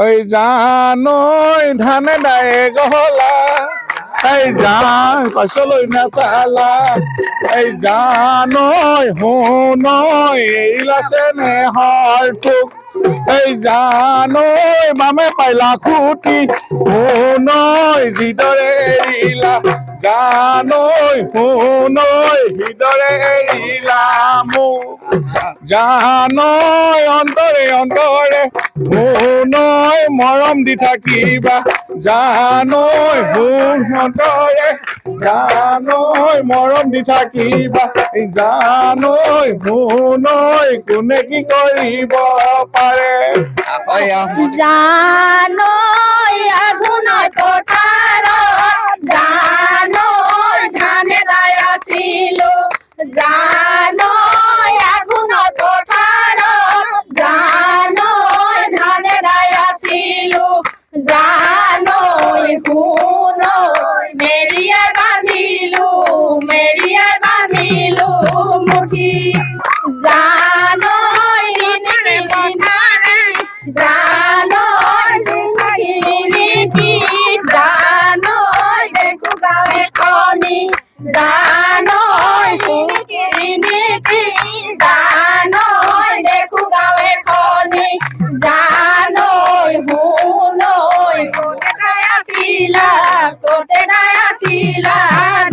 ওই জানৈ ধানে দায়ে গহলা এই জান পাছলৈ নাচালা এই জানৈ শুনৈ এৰিলাছে নেহৰ ঠোক এই জানৈ বামে পাইলা খুটি শুনৈ যিদৰে এৰিলা জানৈ শুনৈ হৃদৰে এৰিলা মোক জানৈ অন্তৰে অন্তৰে শুনৈ মৰম দি থাকিবা জানৈ শুন অন্তৰে জানৈ মৰম দি থাকিবা জানৈ শুনৈ কোনে কি কৰিব পাৰে জানৈ আঘোণৰ পথাৰত জানৈ ধানে দাই আছিলো জানৈ আঘোণৰ পথাৰত জানৈ ধানে দাই আছিলো জানৈ শুনৈ মেৰিয়াই বান্ধিলো মুঠি জানৈ জানৈ জানৈ দেখো গাঁৱে খনি জানৈ জানৈ দেখো গাঁৱে খনি জানৈ শুনৈ কতে দাই আছিলা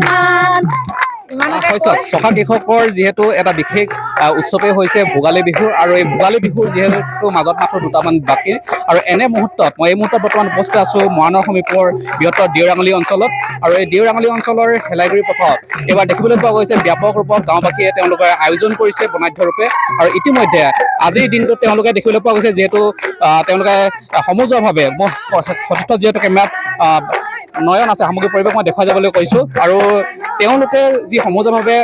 ধান চহা কৃষকৰ যিহেতু এটা বিশেষ উৎসৱেই হৈছে ভোগালী বিহু আৰু এই ভোগালী বিহুৰ যিহেতু মাজত মাত্ৰ দুটামান বাকী আৰু এনে মুহূৰ্তত মই এই মুহূৰ্তত বৰ্তমান উপস্থিত আছোঁ মৰাণৰ সমীপৰ বৃহত্তৰ দেওৰাঙলী অঞ্চলত আৰু এই দেওৰাঙলী অঞ্চলৰ হেলাইগুৰি পথত এইবাৰ দেখিবলৈ পোৱা গৈছে ব্যাপক ৰূপত গাঁওবাসীয়ে তেওঁলোকে আয়োজন কৰিছে বৰ্ণাঢ্যৰূপে আৰু ইতিমধ্যে আজিৰ দিনটোত তেওঁলোকে দেখিবলৈ পোৱা গৈছে যিহেতু তেওঁলোকে সমজুৱাভাৱে মই সঠিক যিহেতু কেমেৰাত নয়ন আছে সামগ্ৰিক পৰিৱেশ মই দেখুৱাই যাবলৈ কৈছোঁ আৰু তেওঁলোকে যি সমজুৱাভাৱে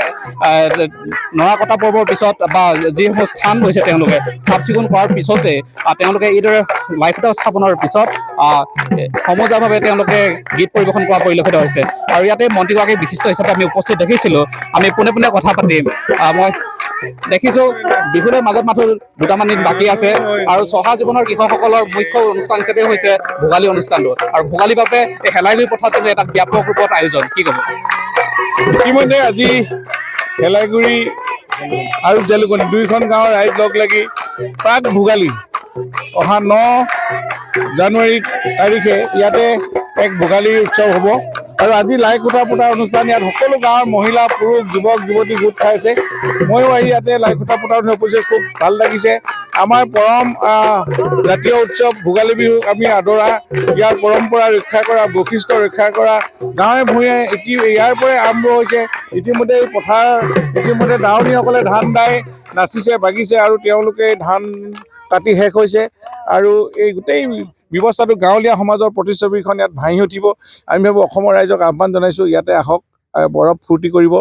নৰা কটা পৰ্বৰ পিছত বা যিসমূহ স্থান লৈছে তেওঁলোকে চাফ চিকুণ কৰাৰ পিছতে তেওঁলোকে এইদৰে লাইখুটা স্থাপনৰ পিছত সমজুৱাভাৱে তেওঁলোকে গীত পৰিৱেশন কৰা পৰিলক্ষিত হৈছে আৰু ইয়াতে মন্ত্ৰীগৰাকী বিশিষ্ট হিচাপে আমি উপস্থিত দেখিছিলোঁ আমি পোনে পোনে কথা পাতিম মই দেখিছোঁ বিহুৰ মাজত মাথো দুটামান দিন বাকী আছে আৰু চহা জীৱনৰ কৃষকসকলৰ মুখ্য অনুষ্ঠান হিচাপে হৈছে ভোগালী অনুষ্ঠানটো আৰু ভোগালীৰ বাবে এই হেলাইগুৰি পথাৰত এটা ব্যাপক ৰূপত আয়োজন কি ক'ব ইতিমধ্যে আজি হেলাইগুৰি আৰু জেলুকনি দুইখন গাঁৱৰ ৰাইজ লগ লাগি প্ৰাক ভোগালী অহা 9 জানুৱাৰী তাৰিখে ইয়াতে এক ভোগালী উৎসৱ হ'ব আৰু আজি লাই খুঁটা পুতাৰ অনুষ্ঠান ইয়াত সকলো গাঁৱৰ মহিলা পুৰুষ যুৱক যুৱতী গোট খাইছে ময়ো আহি ইয়াতে লাই খুঁটা পুতাৰ উপস্থিত খুব ভাল লাগিছে আমাৰ পৰম জাতীয় উৎসৱ ভোগালী বিহুক আমি আদৰা ইয়াৰ পৰম্পৰা ৰক্ষা কৰা বৈশিষ্ট্য ৰক্ষা কৰা গাঁৱে ভূঞে ইয়াৰ পৰাই আৰম্ভ হৈছে ইতিমধ্যে এই পথাৰ ইতিমধ্যে দাৱনীসকলে ধান দাই নাচিছে বাগিছে আৰু তেওঁলোকে ধান কাটি শেষ হৈছে আৰু এই গোটেই ব্যৱস্থাটো গাঁৱলীয়া সমাজৰ প্ৰতিচ্ছবিখন ইয়াত ভাঁহি উঠিব আমি ভাবোঁ অসমৰ ৰাইজক আহ্বান জনাইছোঁ ইয়াতে আহক বৰফ ফূৰ্তি কৰিব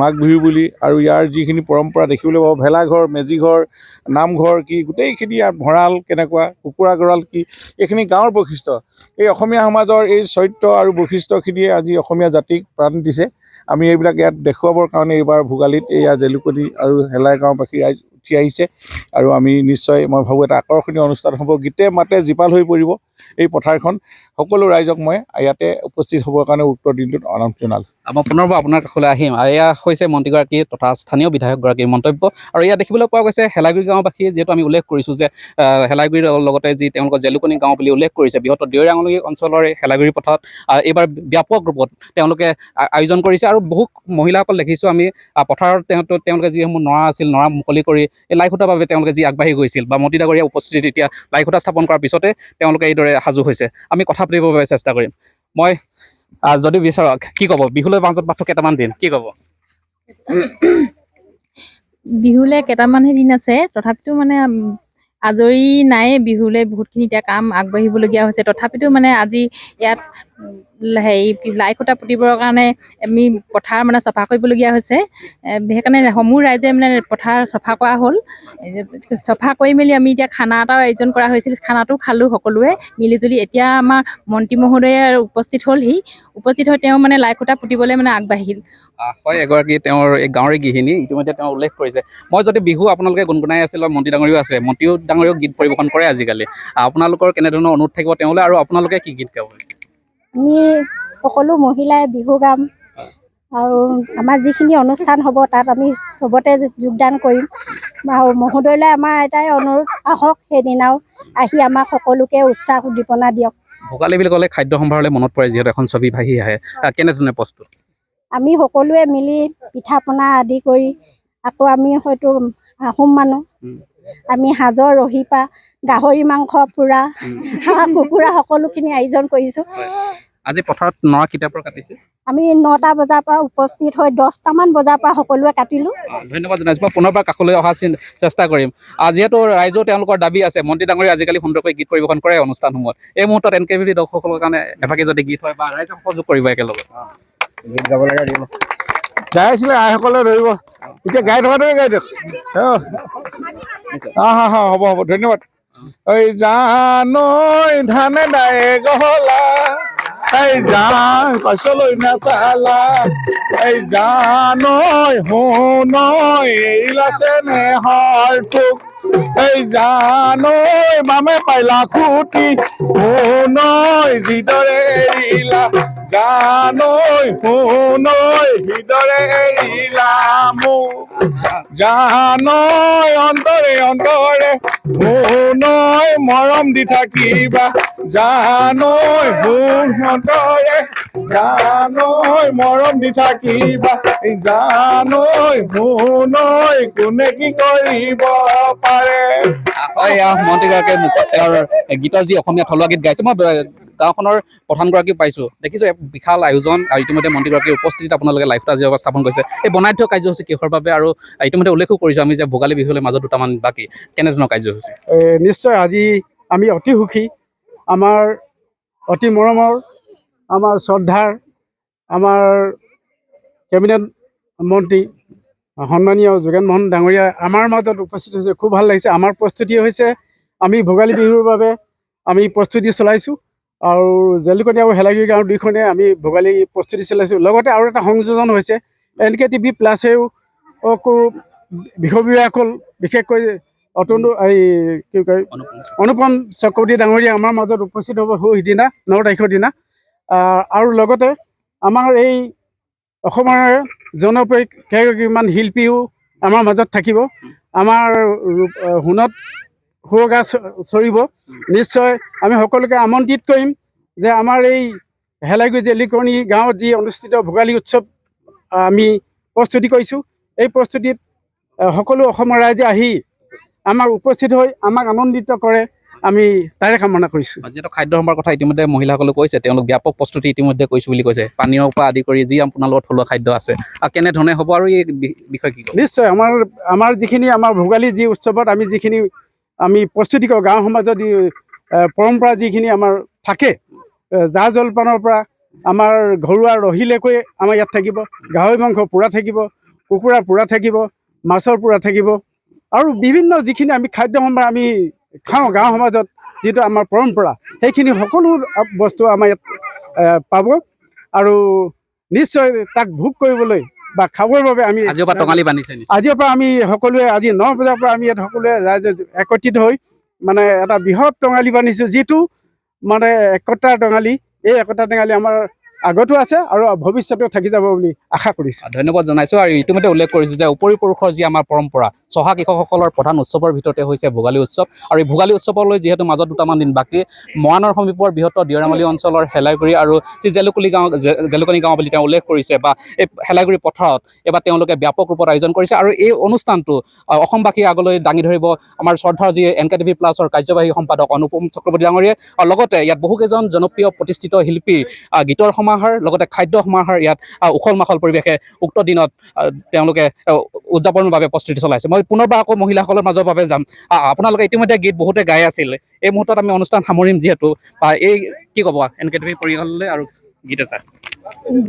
মাঘ বিহু বুলি আৰু ইয়াৰ যিখিনি পৰম্পৰা দেখিবলৈ পাব ভেলাঘৰ মেজিঘৰ নামঘৰ কি গোটেইখিনি ইয়াত ভঁৰাল কেনেকুৱা কুকুৰা গঁৰাল কি এইখিনি গাঁৱৰ বৈশিষ্ট্য এই অসমীয়া সমাজৰ এই চৰিত্ৰ আৰু বৈশিষ্ট্যখিনিয়ে আজি অসমীয়া জাতিক প্ৰাণ দিছে আমি এইবিলাক ইয়াত দেখুৱাবৰ কাৰণে এইবাৰ ভোগালীত এয়া জেলুকনি আৰু হেলাই গাঁওবাসী ৰাইজ উঠি আহিছে আৰু আমি নিশ্চয় মই ভাবোঁ এটা আকৰ্ষণীয় অনুষ্ঠান হ'ব গীতে মাতে জীপাল হৈ পৰিব এই পথাৰখন সকলো ৰাইজক মই ইয়াতে উপস্থিত হ'বৰ কাৰণে উক্ত দিনটোত অনুৰোধ জনালোঁ মই পুনৰবাৰ আপোনাৰ কাষলৈ আহিম আৰু এয়া হৈছে মন্ত্ৰীগৰাকী তথা স্থানীয় বিধায়কগৰাকীৰ মন্তব্য আৰু ইয়াত দেখিবলৈ পোৱা গৈছে হেলাইগুৰি গাঁওবাসী যিহেতু আমি উল্লেখ কৰিছোঁ যে হেলাইগুৰিৰ লগতে যি তেওঁলোকৰ জেলুকনি গাঁও বুলি উল্লেখ কৰিছে বৃহত্তৰ দেওৰাঙলী অঞ্চলৰ হেলাইগুৰি পথত এইবাৰ ব্যাপক ৰূপত তেওঁলোকে আয়োজন কৰিছে আৰু বহু মহিলাসকল দেখিছোঁ আমি পথাৰত তেওঁলোকে যিসমূহ নৰা আছিল নৰা মুকলি কৰি এই লাইখুটাৰ বাবে তেওঁলোকে যি আগবাঢ়ি গৈছিল বা মন্ত্ৰী ডাঙৰীয়া উপস্থিতিত এতিয়া লাইখুটা স্থাপন কৰাৰ পিছতে তেওঁলোকে এইদৰে সাজু হৈছে আমি কথা পাতিবৰ বাবে চেষ্টা কৰিম মই যদি বিচাৰক কি ক'ব বিহুলৈ মাজত মাত্ৰ কেইটামান দিন কি ক'ব বিহুলৈ কেইটামানহে দিন আছে তথাপিতো মানে আজৰি নাই বিহুলৈ বহুতখিনি এতিয়া কাম আগবাঢ়িবলগীয়া হৈছে তথাপিতো মানে আজি ইয়াত হেৰি লাই খুঁটা পুতিবৰ কাৰণে আমি পথাৰ মানে চফা কৰিবলগীয়া হৈছে। সেইকাৰণে সমূহ ৰাইজে মানে পথাৰ চফা কৰা হ'ল। চফা কৰি মেলি আমি এতিয়া খানা এটা আয়োজন কৰা হৈছিল, খানাটো খালোঁ সকলোৱে মিলিজুলি। এতিয়া আমাৰ মন্ত্ৰী মহোদয়ে উপস্থিত হ'লহি, উপস্থিত হৈ তেওঁ মানে লাই খুঁটা পুতিবলৈ মানে আগবাঢ়িল। হয়, এগৰাকী তেওঁৰ এই গাঁৱৰে গৃহিণী, ইতিমধ্যে তেওঁ উল্লেখ কৰিছে। মই যদি বিহু আপোনালোকে গুণগুণাই আছিল, মন্ত্ৰী ডাঙৰীও আছে, মন্ত্ৰী ডাঙৰীয়েও গীত পৰিৱেশন কৰে আজিকালি। আপোনালোকৰ কেনেধৰণৰ অনুৰোধ থাকিব তেওঁলৈ, আৰু আপোনালোকে কি গীত গাব? আমি সকলো মহিলাই বিহু গাম, আৰু আমাৰ যিখিনি অনুষ্ঠান হ'ব তাত আমি চবতে যোগদান কৰিম। আৰু মহোদয়লৈ আমাৰ এটাই অনুৰোধ, আহক সেইদিনাও আহি আমাক সকলোকে উৎসাহ উদ্দীপনা দিয়ক। ভোগালী বুলি ক'লে খাদ্য সম্ভাৰলৈ মনত পৰে, যিহেতু এখন ছবি ভাহি আহে। কেনেধৰণে প্ৰস্তুত? আমি সকলোৱে মিলি পিঠা পনা আদি কৰি, আকৌ আমি হয়তো আহোম মানুহ, আমি সাজৰ ৰহিপা, গাহৰি মাংস পোৰা, হাঁহ কুকুৰা সকলোখিনি আয়োজন কৰিছোঁ। আজি পথাৰত নৰা কেতিয়াৰ পৰা কাটিছে? আমি 9টা বজাৰ পৰা উপস্থিত হৈ 10টামান বজাৰ পৰা সকলোৱে কাটিলোঁ। ধন্যবাদ জনাইছোঁ। মই পুনৰবাৰ কাষলৈ অহা চেষ্টা কৰিম। যিহেতু ৰাইজেও তেওঁলোকৰ দাবী আছে, মন্ত্ৰী ডাঙৰীয়ে আজিকালি সুন্দৰকৈ গীত পৰিৱেশন কৰে অনুষ্ঠানসমূহত। এই মুহূৰ্তত NKVD দৰ্শকসকলৰ কাৰণে এভাগি যদি গীত হয় বা ৰাইজক সহযোগ কৰিব একেলগে। গীত গাব লাগে দিব। গাই আছিলে আইসকলে ধৰিব, এতিয়া গাই থকাটোৱে গাই দিয়ক। হ'ব হ'ব, ধন্যবাদ। এই জানৈ ধানে দায়ে গহলা, এই জান পাছলৈ নাচালা, এই জানৈ শুনৈ এৰিলাছে নেহৰ ঠোক, এই জানৈ বামে পাইলা খুটি, শুনৈ যিদৰে এৰিলা, জানৈ শুনৈ হৃদৰে এৰিলা মোক, জানৈ অন্তৰে অন্তৰে শুনৈ মৰম দি থাকিবা, জানৈ শুন অন্তৰে, জানৈ মৰম দি থাকিবা, জানৈ শুনৈ কোনে কি কৰিব পাৰে। মন্ত্ৰীগৰাকীয়ে মুখত তেওঁৰ গীতৰ যি অসমীয়া থলুৱা গীত গাইছে। মই গাঁওখনৰ প্ৰধানগৰাকীক পাইছোঁ, দেখিছোঁ এক বিশাল আয়োজন, আৰু ইতিমধ্যে মন্ত্ৰীগৰাকীৰ উপস্থিতিত আপোনালোকে লাইভটো আজি স্থাপন কৰিছে। এই বনাই থোৱা কাৰ্যসূচী কিহৰ বাবে, আৰু ইতিমধ্যে উল্লেখো কৰিছোঁ আমি যে ভোগালী বিহুলৈ মাজত দুটামান বাকী, কেনেধৰণৰ কাৰ্যসূচী? নিশ্চয় আজি আমি অতি সুখী, আমাৰ অতি মৰমৰ, আমাৰ শ্ৰদ্ধাৰ, আমাৰ কেবিনেট মন্ত্ৰী সন্মানীয় যোগেন মহন ডাঙৰীয়া আমাৰ মাজত উপস্থিত হৈছে। খুব ভাল লাগিছে। আমাৰ প্ৰস্তুতি হৈছে, আমি ভোগালী বিহুৰ বাবে আমি প্ৰস্তুতি চলাইছোঁ, আৰু জেলুকনি আৰু হেলাগুৰি গাঁও দুইখনে আমি ভোগালী প্ৰস্তুতি চলাইছোঁ। লগতে আৰু এটা সংযোজন হৈছে, NKTV প্লাছেও বিষয়ববীয়াসকল, বিশেষকৈ এই কি কয় অনুপম চক্ৰৱৰ্তী ডাঙৰীয়া আমাৰ মাজত উপস্থিত হ'ব সিদিনা 9 তাৰিখৰ দিনা। আৰু লগতে আমাৰ এই অসমৰ জনপ্ৰিয় কেইগৰাকীমান শিল্পীও আমাৰ মাজত থাকিব। আমাৰ সোণত সুৰগা চৰিব। নিশ্চয় আমি সকলোকে আমন্ত্ৰিত কৰিম যে আমাৰ এই হেলাগুৰি জেলিকনি গাঁৱত যি অনুষ্ঠিত ভোগালী উৎসৱ আমি প্ৰস্তুতি কৰিছোঁ, এই প্ৰস্তুতিত সকলো অসমৰ ৰাইজে আহি আমাক উপস্থিত হৈ আমাক আনন্দিত কৰে, আমি তাৰে কামনা কৰিছোঁ। যিহেতু খাদ্য সম্ভাৰৰ কথা ইতিমধ্যে মহিলাসকলে কৈছে, তেওঁলোক ব্যাপক প্ৰস্তুতি ইতিমধ্যে কৰিছোঁ বুলি কৈছে, পানীয়ৰ পৰা আদি কৰি যি আপোনালোকৰ থলুৱা খাদ্য আছে, কেনেধৰণে হ'ব, আৰু এই বিষয়ে কি ক'ব? নিশ্চয় আমাৰ যিখিনি আমাৰ ভোগালী যি উৎসৱত আমি যিখিনি আমি প্ৰস্তুতি কৰোঁ, গাঁও সমাজত পৰম্পৰা যিখিনি আমাৰ থাকে, জা জলপানৰ পৰা আমাৰ ঘৰুৱা ৰহিলৈকৈ আমাৰ ইয়াত থাকিব। গাহৰি মাংস পোৰা থাকিব, কুকুৰা পোৰা থাকিব, মাছৰ পোৰা থাকিব, আৰু বিভিন্ন যিখিনি আমি খাদ্য সম্ভাৰ আমি খাওঁ গাঁও সমাজত, যিটো আমাৰ পৰম্পৰা, সেইখিনি সকলো বস্তু আমাৰ ইয়াত পাব। আৰু নিশ্চয় তাক ভোগ কৰিবলৈ বা খাবৰ বাবে আমি আজিৰ পৰা টঙালি বান্ধিছে। আজিৰ পৰা আমি সকলোৱে আজি 9 বজাৰ পৰা আমি ইয়াত সকলোৱে ৰাইজে একত্ৰিত হৈ মানে এটা বৃহৎ টঙালি বান্ধিছোঁ, যিটো মানে একতাৰ টঙালি। এই একতাৰ টঙালি আমাৰ আগতো আছে আৰু ভৱিষ্যতেও থাকি যাব বুলি আশা কৰিছোঁ। ধন্যবাদ জনাইছোঁ। আৰু ইতিমধ্যে উল্লেখ কৰিছোঁ যে উপৰি পুৰুষৰ যি আমাৰ পৰম্পৰা, চহা কৃষকসকলৰ প্ৰধান উৎসৱৰ ভিতৰতে হৈছে ভোগালী উৎসৱ। আৰু এই ভোগালী উৎসৱলৈ যিহেতু মাজত দুটামান দিন বাকী, মৰাণৰ সমীপৰ বৃহত্তৰ দিয়াৰামালী অঞ্চলৰ হেলাগুৰি আৰু যি জেলুকনি গাঁও বুলি তেওঁ উল্লেখ কৰিছে, বা এই হেলাগুৰি পথাৰত এবাৰ তেওঁলোকে ব্যাপক ৰূপত আয়োজন কৰিছে। আৰু এই অনুষ্ঠানটো অসমবাসীৰ আগলৈ দাঙি ধৰিব আমাৰ শ্ৰদ্ধাৰ যি NKTV প্লাছৰ কাৰ্যবাহী সম্পাদক অনুপম চক্ৰৱৰ্তী ডাঙৰীয়ে। আৰু লগতে ইয়াত বহুকেইজন জনপ্ৰিয় প্ৰতিষ্ঠিত শিল্পীৰ গীতৰ সমাহাৰ, লগতে খাদ্য সমাহাৰ ইয়াত উখল মাখল পৰিৱেশে উক্ত দিনত তেওঁলোকে উদযাপনৰ বাবে প্ৰস্তুতি চলাইছে। মই পুনৰবাৰ আকৌ মহিলাসকলৰ মাজৰ বাবে যাম। আপোনালোকে ইতিমধ্যে গীত বহুতে গাই আছিল, এই মুহূৰ্তত আমি অনুষ্ঠান সামৰিম যিহেতু, এই কি ক'ব NKTV পৰিয়াললৈ? আৰু গীত এটা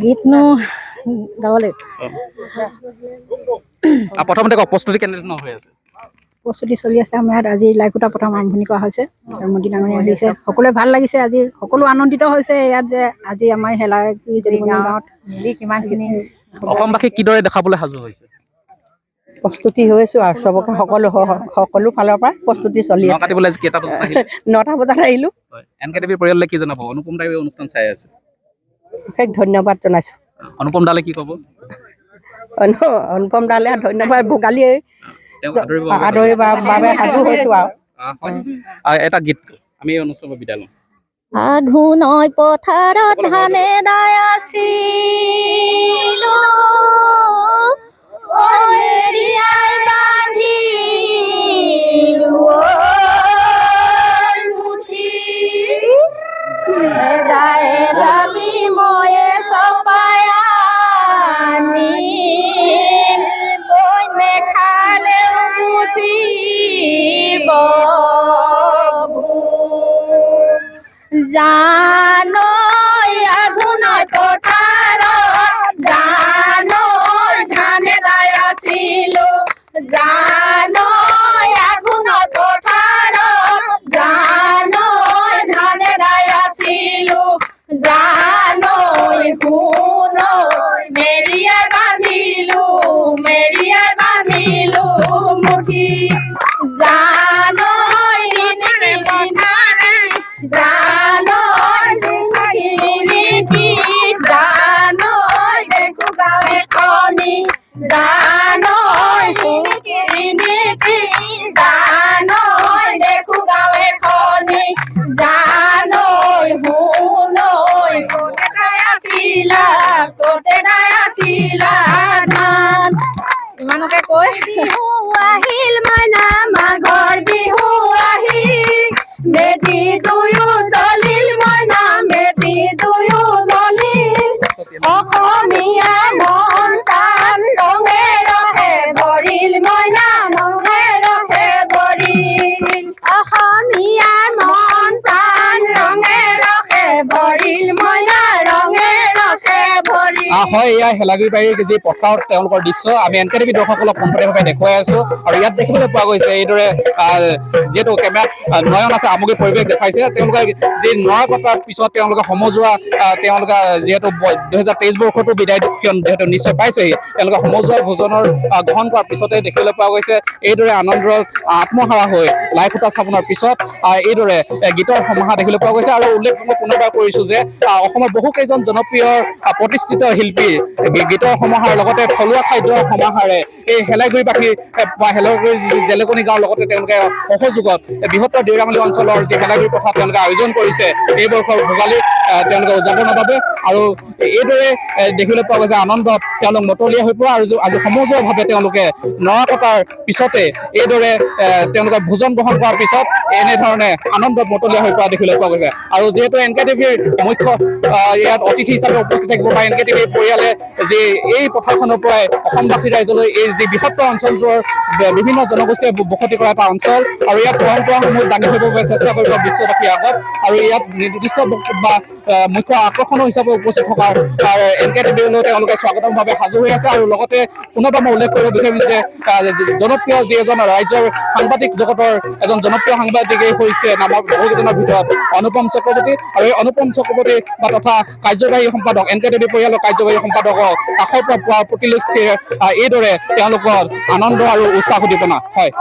গীতনো গাব লাগিব প্ৰথমতে কওক প্ৰস্তুতি কেনেধৰণৰ হৈ আছে প্ৰস্তুতি চলি আছে আমাৰ ইয়াত আজি লাইকুটা প্ৰথম আৰম্ভণি কৰা হৈছে মোদী ডাঙৰীয়া আহিছে সকলোৱে ভাল লাগিছে আজি সকলো আনন্দিত হৈছে ইয়াত যে আজি আমাৰ হেলাগুৰি গাঁৱত মিলি কিমানখিনি অসমবাসীক কিদৰে দেখাবলৈ সাজু হৈছে প্ৰস্তুতি হৈছোঁ আৰু চবকে সকলো ফালৰ পৰা প্ৰস্তুতি চলি আছে কাটিবলৈ আজি কেইটা বজাত আহিলে 9টা বজাত আহিলোঁ এনকেটিভি পৰিয়াললৈ কি জনাব অনুপম দাই অনুষ্ঠান চাই আছে অশেষ ধন্যবাদ জনাইছোঁ অনুপম দালে কি ক'ব অনুপম দালে ধন্যবাদ ভোগালী তেওঁক আদৰিবৰ বাবে সাজু হৈছোঁ আৰু এটা গীত আমি এই অনুষ্ঠানৰ বিদায় লওঁ আঘোণৰ পথাৰত ধানে দাই আছিলো এৰিয়াই বান্ধিলো মুঠি এদাই যাবি ময়ে চপাই আনি নেখালেও মুচিব জানো আঘোণৰ পথাৰত জানো ধানে দাই আছিলো জানো আঘোণৰ পথাৰত জানো ধানে দাই আছিলো জানো শুন মেৰিয়াই বান্ধিলো মুঠি জানো জানো জানো দেখো গাঁৱে খনি জানো জানো দেখো গাঁৱে খনি জানো শুন কতে দাই আছিলা ধান ইমানকে কৈ বিহু আহিল মইনা মাঘৰ বিহু আহিল মেজি দুয়ো দলিল মইনা মেজি দুয়ো দলিল অসমীয়া মন প্ৰাণ ৰঙে ৰহে ভৰিল মইনা ৰঙে ৰহে ভৰিল অসমীয়া মন প্ৰাণ ৰঙে ৰহে ভৰিল মইনা ৰঙে ৰহে ভৰিল হয় এয়া হেলাগুৰি বাৰীৰ যি পথাৰত তেওঁলোকৰ দৃশ্য আমি এনকেটিভি দৰ্শকসকলক পোনপটীয়াভাৱে দেখুৱাই আছো আৰু ইয়াত দেখিবলৈ পোৱা গৈছে এইদৰে যিহেতু কেমেৰাত নয়ন আছে আমুকী পৰিৱেশ দেখাইছে তেওঁলোকে যি নৰা কটাৰ পিছত তেওঁলোকে সমজুৱা তেওঁলোকে যিহেতু 2023 বৰ্ষতো বিদায় যিহেতু নিশ্চয় পাইছেহি তেওঁলোকে সমজুৱা ভোজনৰ গ্ৰহণ কৰাৰ পিছতে দেখিবলৈ পোৱা গৈছে এইদৰে আনন্দৰ আত্মহাৰা হৈ লাই খুঁটা স্থাপনৰ পিছত এইদৰে গীতৰ সমাহাৰ দেখিবলৈ পোৱা গৈছে আৰু উল্লেখ মই পুনৰবাৰ কৰিছোঁ যে অসমৰ বহুকেইজন জনপ্ৰিয় প্ৰতিষ্ঠিত শিল্পী গীতৰ সমাহাৰ লগতে থলুৱা খাদ্যৰ সমাহাৰে এই হেলাগুৰিবাসী বা হেলাগুৰি জেলেকনি গাঁৱৰ লগতে তেওঁলোকে সহযোগত বৃহত্তৰ দিৰাঙলী অঞ্চলৰ যি হেলাগুৰি পথাৰ তেওঁলোকে আয়োজন কৰিছে এই বৰ্ষৰ ভোগালী তেওঁলোকে উদযাপনৰ বাবে আৰু এইদৰে দেখিবলৈ পোৱা গৈছে আনন্দত তেওঁলোক মতলীয়া হৈ পৰা আৰু আজি সমজুৱাভাৱে তেওঁলোকে নৰা কটাৰ পিছতে এইদৰে তেওঁলোকে ভোজন গ্ৰহণ কৰাৰ পিছত এনেধৰণে আনন্দত মতলীয়া হৈ পৰা দেখিবলৈ পোৱা গৈছে আৰু যিহেতু এনকেটিভিৰ মুখ্য ইয়াত অতিথি হিচাপে উপস্থিত থাকিব বা এনকেটিভিৰ পৰিয়ালে যি এই পথাৰখনৰ পৰাই অসমবাসী ৰাইজলৈ এই যি বৃহত্তৰ অঞ্চলটোৰ বিভিন্ন জনগোষ্ঠীয়ে বসতি কৰা এটা অঞ্চল আৰু ইয়াত পৰম্পৰাসমূহ দাঙি ধৰিবৰ বাবে চেষ্টা কৰিব বিশ্ববাসীৰ আগত আৰু ইয়াত নিৰ্দিষ্ট বা মুখ্য আকৰ্ষণ হিচাপে উপস্থিত থকাৰ এনকেটিভিলৈ তেওঁলোকে স্বাগতমভাৱে সাজু হৈ আছে আৰু লগতে পুনৰবাৰ মই উল্লেখ কৰিব বিচাৰিম যে জনপ্ৰিয় যি এজন ৰাজ্যৰ সাংবাদিক জগতৰ এজন জনপ্ৰিয় সাংবাদিকেই হৈছে নামৰ বহুকেইজনৰ ভিতৰত অনুপম চক্ৰৱৰ্তী আৰু এই অনুপম চক্ৰৱৰ্তী বা তথা কাৰ্যবাহী সম্পাদক এনকেটিভি পৰিয়ালৰ কাৰ্যবাহী সম্পাদকক কাষৰ পৰা পোৱা প্ৰতিলক্ষে এইদৰে তেওঁলোকৰ আনন্দ আৰু উৎসাহ উদ্দীপনা হয়